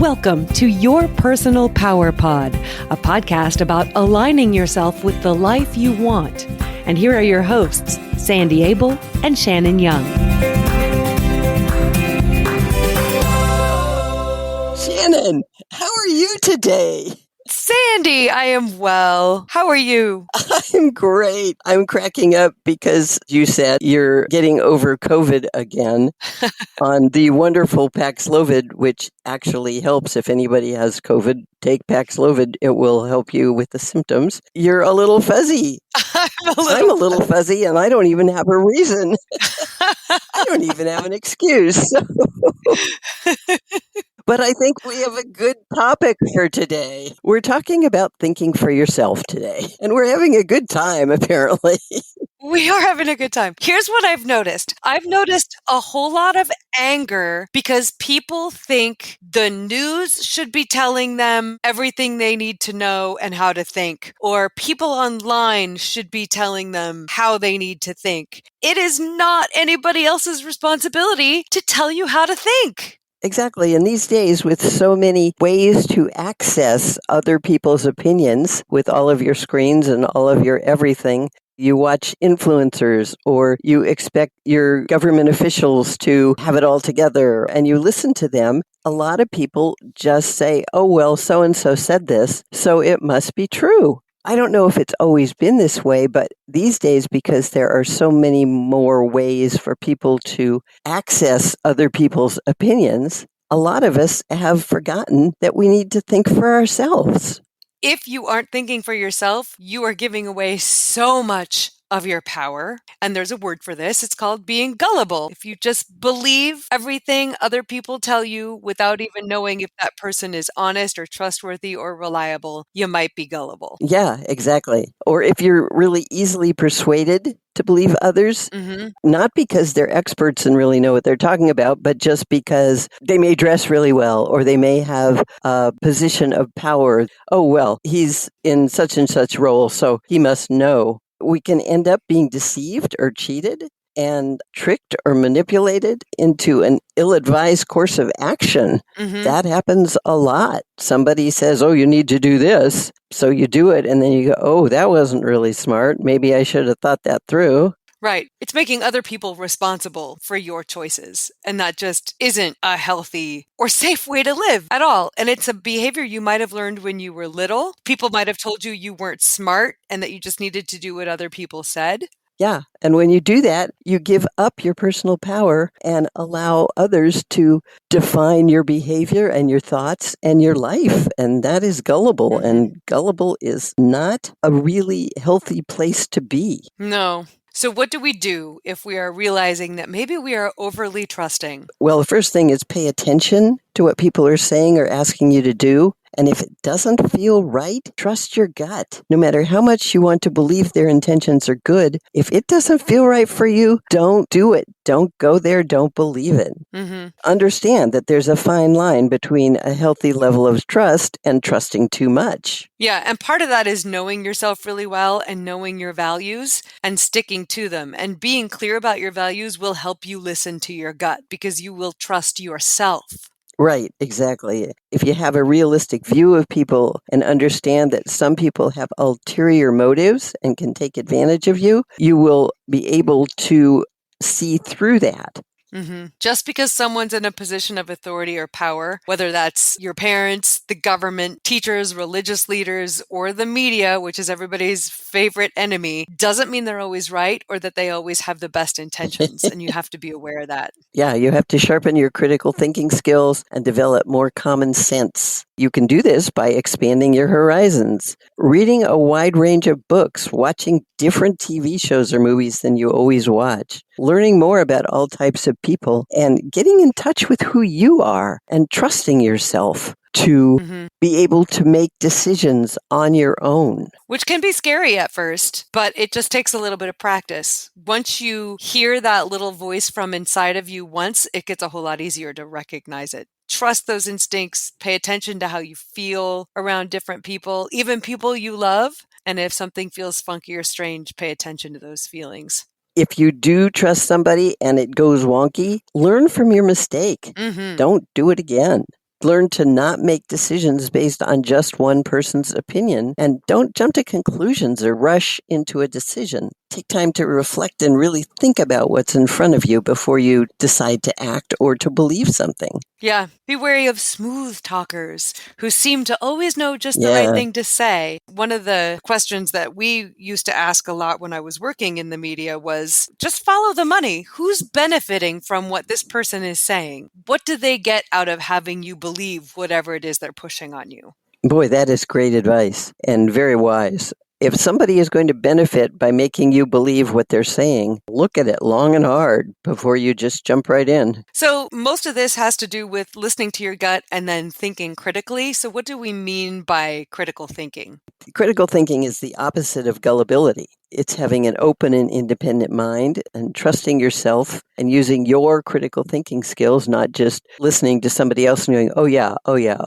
Welcome to Your Personal Power Pod, a podcast about aligning yourself with the life you want. And here are your hosts, Sandy Abel and Shannon Young. Shannon, how are you today? Sandy, I am well. How are you? I'm great. I'm cracking up because you said you're getting over COVID again on the wonderful Paxlovid, which actually helps if anybody has COVID. Take Paxlovid. It will help you with the symptoms. You're a little fuzzy. I'm a little fuzzy, and I don't even have a reason. I don't even have an excuse. But I think we have a good topic for today. We're talking about thinking for yourself today, and we're having a good time, apparently. We are having a good time. Here's what I've noticed. I've noticed a whole lot of anger because people think the news should be telling them everything they need to know and how to think, or people online should be telling them how they need to think. It is not anybody else's responsibility to tell you how to think. Exactly. And these days, with so many ways to access other people's opinions with all of your screens and all of your everything, you watch influencers or you expect your government officials to have it all together and you listen to them. A lot of people just say, oh, well, so-and-so said this, so it must be true. I don't know if it's always been this way, but these days, because there are so many more ways for people to access other people's opinions, a lot of us have forgotten that we need to think for ourselves. If you aren't thinking for yourself, you are giving away so much of your power. And there's a word for this. It's called being gullible. If you just believe everything other people tell you without even knowing if that person is honest or trustworthy or reliable, you might be gullible. Yeah, exactly. Or if you're really easily persuaded to believe others, not because they're experts and really know what they're talking about, but just because they may dress really well or they may have a position of power. Oh, well, he's in such and such role, so he must know. We can end up being deceived or cheated and tricked or manipulated into an ill-advised course of action. That happens a lot. Somebody says, oh, you need to do this. So you do it. And then you go, oh, that wasn't really smart. Maybe I should have thought that through. Right. It's making other people responsible for your choices. And that just isn't a healthy or safe way to live at all. And it's a behavior you might have learned when you were little. People might have told you you weren't smart and that you just needed to do what other people said. Yeah. And when you do that, you give up your personal power and allow others to define your behavior and your thoughts and your life. And that is gullible. And gullible is not a really healthy place to be. No. So what do we do if we are realizing that maybe we are overly trusting? Well, the first thing is pay attention to what people are saying or asking you to do. And if it doesn't feel right, trust your gut. No matter how much you want to believe their intentions are good, if it doesn't feel right for you, don't do it. Don't go there. Don't believe it. Understand that there's a fine line between a healthy level of trust and trusting too much. Yeah, and part of that is knowing yourself really well and knowing your values and sticking to them. And being clear about your values will help you listen to your gut because you will trust yourself. Right, exactly. If you have a realistic view of people and understand that some people have ulterior motives and can take advantage of you, you will be able to see through that. Just because someone's in a position of authority or power, whether that's your parents, the government, teachers, religious leaders, or the media, which is everybody's favorite enemy, doesn't mean they're always right or that they always have the best intentions. And you have to be aware of that. Yeah, you have to sharpen your critical thinking skills and develop more common sense. You can do this by expanding your horizons, reading a wide range of books, watching different TV shows or movies than you always watch, learning more about all types of people, and getting in touch with who you are and trusting yourself to be able to make decisions on your own. Which can be scary at first, but it just takes a little bit of practice. Once you hear that little voice from inside of you once, it gets a whole lot easier to recognize it. Trust those instincts, pay attention to how you feel around different people, even people you love. And if something feels funky or strange, pay attention to those feelings. If you do trust somebody and it goes wonky, learn from your mistake. Don't do it again. Learn to not make decisions based on just one person's opinion, and don't jump to conclusions or rush into a decision. Take time to reflect and really think about what's in front of you before you decide to act or to believe something. Yeah, be wary of smooth talkers who seem to always know just the right Yeah. thing to say. One of the questions that we used to ask a lot when I was working in the media was just follow the money. Who's benefiting from what this person is saying? What do they get out of having you believe whatever it is they're pushing on you? Boy, that is great advice and very wise. If somebody is going to benefit by making you believe what they're saying, look at it long and hard before you just jump right in. So, most of this has to do with listening to your gut and then thinking critically. So, what do we mean by critical thinking? Critical thinking is the opposite of gullibility. It's having an open and independent mind and trusting yourself and using your critical thinking skills, not just listening to somebody else and going, oh yeah,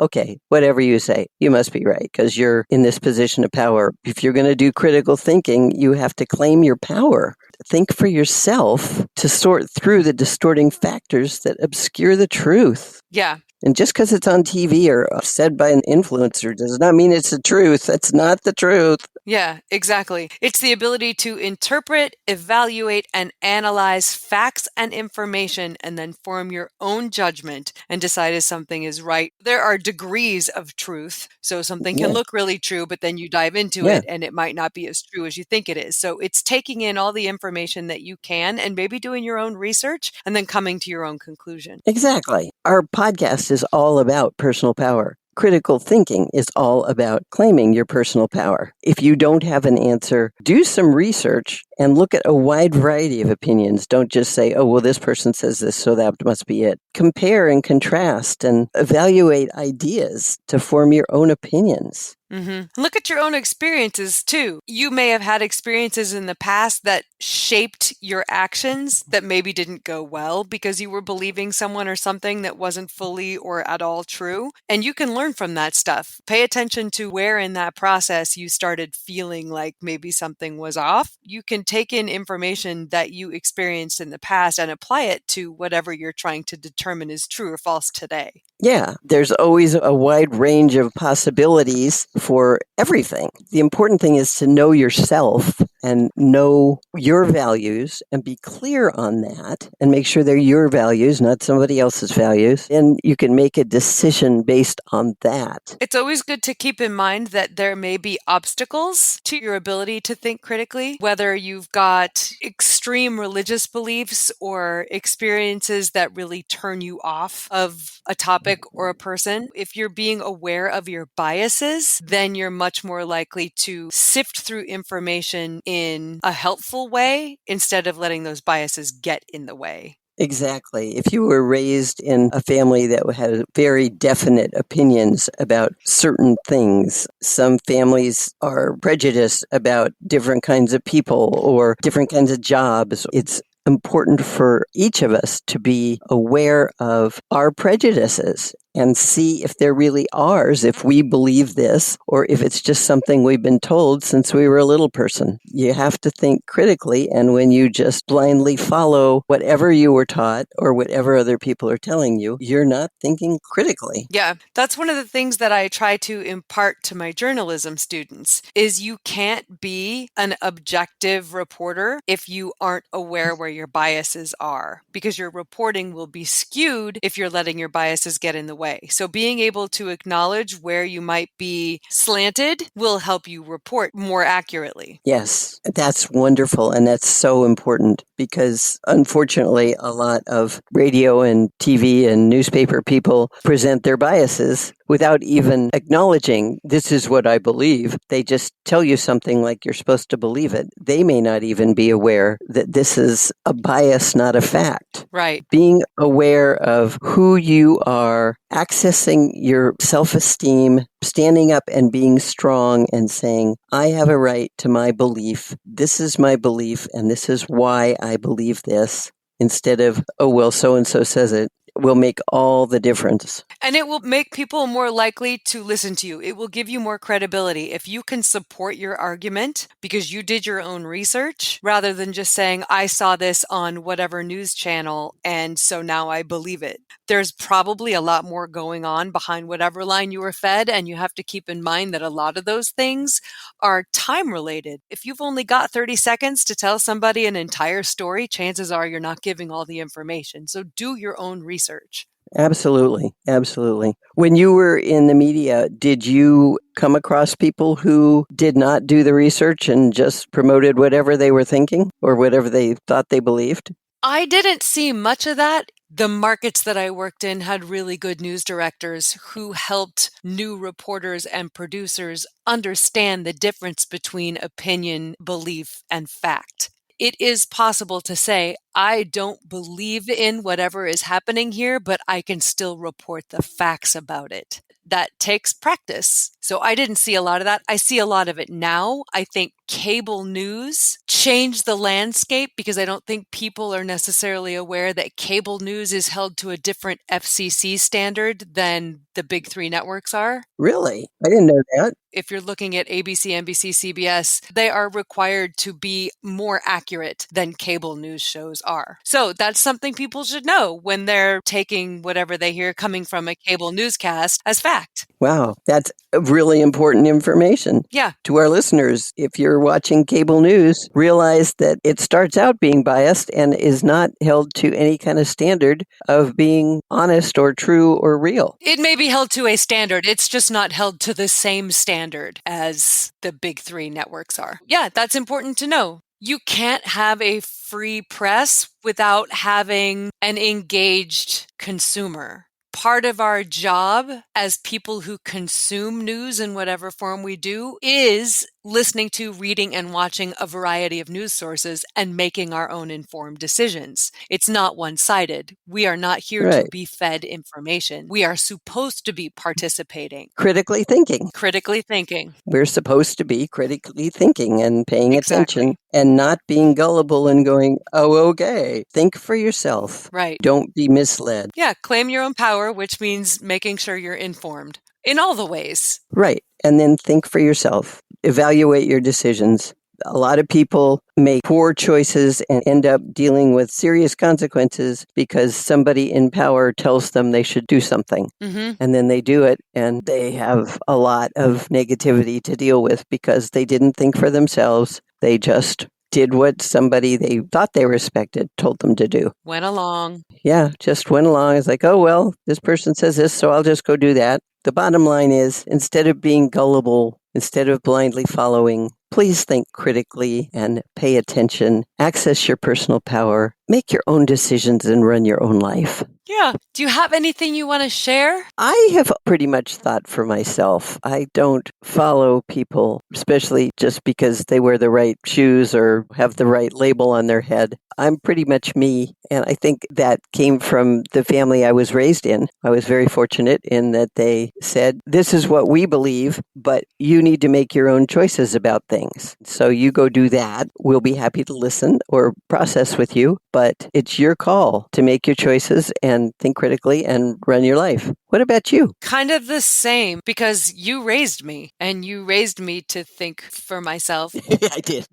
okay, whatever you say, you must be right because you're in this position of power. If you're going to do critical thinking, you have to claim your power. Think for yourself to sort through the distorting factors that obscure the truth. Yeah. And just because it's on TV or said by an influencer does not mean it's the truth. That's not the truth. Yeah, exactly. It's the ability to interpret, evaluate, and analyze facts and information and then form your own judgment and decide if something is right. There are degrees of truth. So something can Yeah, look really true, but then you dive into yeah, it and it might not be as true as you think it is. So it's taking in all the information that you can and maybe doing your own research and then coming to your own conclusion. exactly. Our podcast is all about personal power. Critical thinking is all about claiming your personal power. If you don't have an answer, do some research and look at a wide variety of opinions. Don't just say, oh, well, this person says this, so that must be it. Compare and contrast and evaluate ideas to form your own opinions. Look at your own experiences too. You may have had experiences in the past that shaped your actions that maybe didn't go well because you were believing someone or something that wasn't fully or at all true. And you can learn from that stuff. Pay attention to where in that process you started feeling like maybe something was off. You can take in information that you experienced in the past and apply it to whatever you're trying to determine is true or false today. Yeah, there's always a wide range of possibilities for everything. The important thing is to know yourself and know your values and be clear on that and make sure they're your values, not somebody else's values. And you can make a decision based on that. It's always good to keep in mind that there may be obstacles to your ability to think critically, whether you've got extreme religious beliefs or experiences that really turn you off of a topic or a person. If you're being aware of your biases, then you're much more likely to sift through information in a helpful way instead of letting those biases get in the way. Exactly. If you were raised in a family that had very definite opinions about certain things, some families are prejudiced about different kinds of people or different kinds of jobs. It's important for each of us to be aware of our prejudices and see if they're really ours, if we believe this, or if it's just something we've been told since we were a little person. You have to think critically, and when you just blindly follow whatever you were taught or whatever other people are telling you, you're not thinking critically. Yeah, that's one of the things that I try to impart to my journalism students is you can't be an objective reporter if you aren't aware where your biases are, because your reporting will be skewed if you're letting your biases get in the way. So being able to acknowledge where you might be slanted will help you report more accurately. Yes, that's wonderful. And that's so important because unfortunately, a lot of radio and TV and newspaper people present their biases without even acknowledging this is what I believe. They just tell you something like you're supposed to believe it. They may not even be aware that this is a bias, not a fact. Right. Being aware of who you are, accessing your self-esteem, standing up and being strong and saying, I have a right to my belief. This is my belief, and this is why I believe this. Instead of, oh, well, so-and-so says it. will make all the difference. And it will make people more likely to listen to you. It will give you more credibility. If you can support your argument because you did your own research, rather than just saying, I saw this on whatever news channel, and so now I believe it. There's probably a lot more going on behind whatever line you were fed, and you have to keep in mind that a lot of those things are time related. If you've only got 30 seconds to tell somebody an entire story, chances are you're not giving all the information. So do your own research. Absolutely. Absolutely. When you were in the media, did you come across people who did not do the research and just promoted whatever they were thinking or whatever they thought they believed? I didn't see much of that. The markets that I worked in had really good news directors who helped new reporters and producers understand the difference between opinion, belief, and fact. It is possible to say, I don't believe in whatever is happening here, but I can still report the facts about it. That takes practice. So I didn't see a lot of that. I see a lot of it now. I think cable news changed the landscape because I don't think people are necessarily aware that cable news is held to a different FCC standard than the big three networks are. Really? I didn't know that. If you're looking at ABC, NBC, CBS, they are required to be more accurate than cable news shows are. So that's something people should know when they're taking whatever they hear coming from a cable newscast as fact. Wow, that's really important information. Yeah. To our listeners, if you're watching cable news, realize that it starts out being biased and is not held to any kind of standard of being honest or true or real. It may be held to a standard. It's just not held to the same standard as the big three networks are. Yeah, that's important to know. You can't have a free press without having an engaged consumer. Part of our job as people who consume news in whatever form we do is listening to, reading, and watching a variety of news sources and making our own informed decisions. It's not one-sided. We are not here to be fed information. We are supposed to be participating. Critically thinking. Critically thinking. We're supposed to be critically thinking and paying Exactly. attention and not being gullible and going, oh, okay. Think for yourself. Right. Don't be misled. Yeah, claim your own power, which means making sure you're informed in all the ways. Right. And then think for yourself. Evaluate your decisions. A lot of people make poor choices and end up dealing with serious consequences because somebody in power tells them they should do something. Mm-hmm. And then they do it and they have a lot of negativity to deal with because they didn't think for themselves. They just did what somebody they thought they respected told them to do. Went along. Yeah, just went along. It's like, oh, well, this person says this, so I'll just go do that. The bottom line is, instead of being gullible, instead of blindly following, please think critically and pay attention. Access your personal power. Make your own decisions and run your own life. Yeah. Do you have anything you want to share? I have pretty much thought for myself. I don't follow people, especially just because they wear the right shoes or have the right label on their head. I'm pretty much me. And I think that came from the family I was raised in. I was very fortunate in that they said, this is what we believe, but you need to make your own choices about things. So you go do that. We'll be happy to listen or process with you, but it's your call to make your choices and think critically and run your life. What about you? Kind of the same, because you raised me and you raised me to think for myself. I did.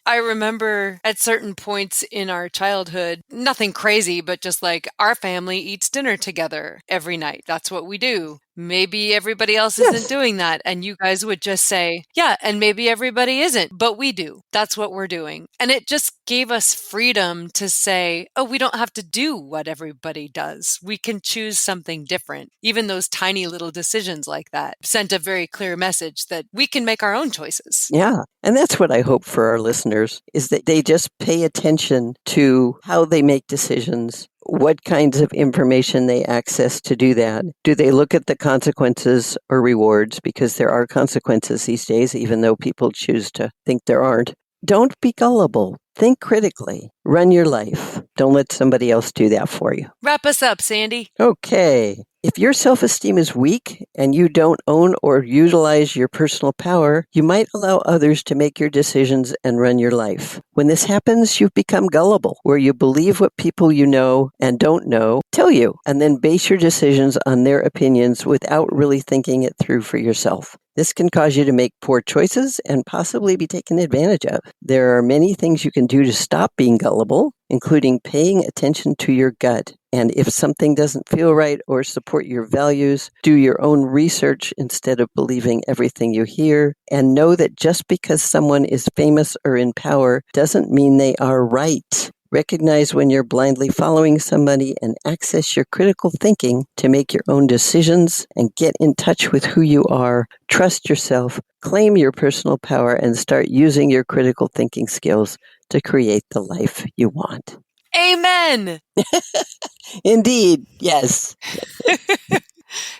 I remember at certain points in our childhood, nothing crazy, but just like our family eats dinner together every night. That's what we do. Maybe everybody else isn't doing that. And you guys would just say, yeah, and maybe everybody isn't, but we do. That's what we're doing. And it just gave us freedom to say, oh, we don't have to do what everybody does. We can choose something different. Even those tiny little decisions like that sent a very clear message that we can make our own choices. Yeah. And that's what I hope for our listeners is that they just pay attention to how they make decisions, what kinds of information they access to do that. Do they look at the consequences or rewards? Because there are consequences these days, even though people choose to think there aren't. Don't be gullible. Think critically. Run your life. Don't let somebody else do that for you. Wrap us up, Sandy. Okay. If your self-esteem is weak and you don't own or utilize your personal power, you might allow others to make your decisions and run your life. When this happens, you've become gullible, where you believe what people you know and don't know tell you, and then base your decisions on their opinions without really thinking it through for yourself. This can cause you to make poor choices and possibly be taken advantage of. There are many things you can do to stop being gullible, including paying attention to your gut. And if something doesn't feel right or support your values, do your own research instead of believing everything you hear. And know that just because someone is famous or in power doesn't mean they are right. Recognize when you're blindly following somebody and access your critical thinking to make your own decisions and get in touch with who you are. Trust yourself, claim your personal power, and start using your critical thinking skills to create the life you want. Amen. Indeed, yes.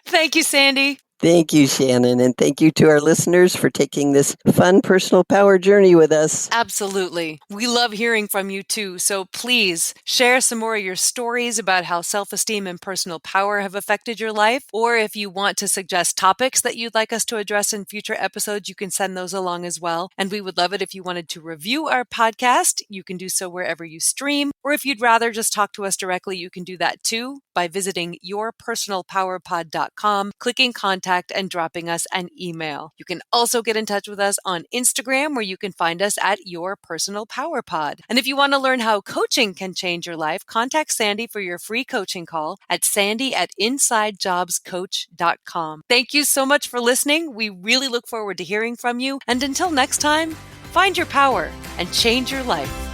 Thank you, Sandy. Thank you, Shannon, and thank you to our listeners for taking this fun personal power journey with us. Absolutely. We love hearing from you too. So please share some more of your stories about how self-esteem and personal power have affected your life. Or if you want to suggest topics that you'd like us to address in future episodes, you can send those along as well. And we would love it if you wanted to review our podcast. You can do so wherever you stream. Or if you'd rather just talk to us directly, you can do that too by visiting yourpersonalpowerpod.com, clicking contact, and dropping us an email. You can also get in touch with us on Instagram, where you can find us at Your Personal Power Pod. And if you want to learn how coaching can change your life, contact Sandy for your free coaching call at sandy@insidejobscoach.com. Thank you so much for listening. We really look forward to hearing from you. And until next time, find your power and change your life.